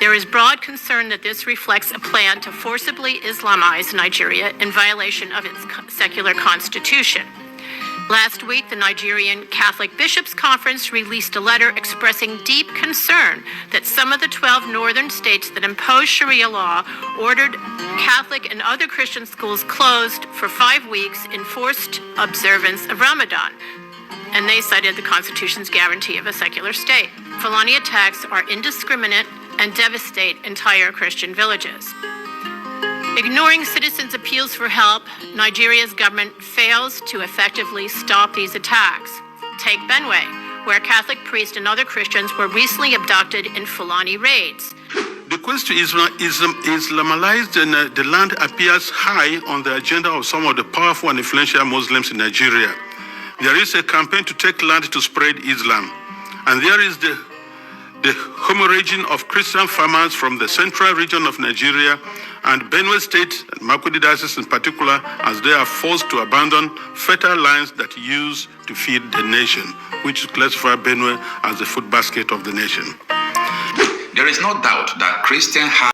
There is broad concern that this reflects a plan to forcibly Islamize Nigeria in violation of its secular constitution. Last week, the Nigerian Catholic Bishops' Conference released a letter expressing deep concern that some of the 12 northern states that impose Sharia law ordered Catholic and other Christian schools closed for 5 weeks in forced observance of Ramadan. And they cited the Constitution's guarantee of a secular state. Fulani attacks are indiscriminate and devastate entire Christian villages. Ignoring citizens' appeals for help, Nigeria's government fails to effectively stop these attacks. Take Benue, where Catholic priests and other Christians were recently abducted in Fulani raids. The quest to Islamize the land appears high on the agenda of some of the powerful and influential Muslims in Nigeria. There is a campaign to take land to spread Islam, and there is the hemorrhaging of Christian farmers from the central region of Nigeria and Benue State, and Makurdi Diocese in particular, as they are forced to abandon fertile lands that use to feed the nation, which classify Benue as the food basket of the nation. There is no doubt that Christians have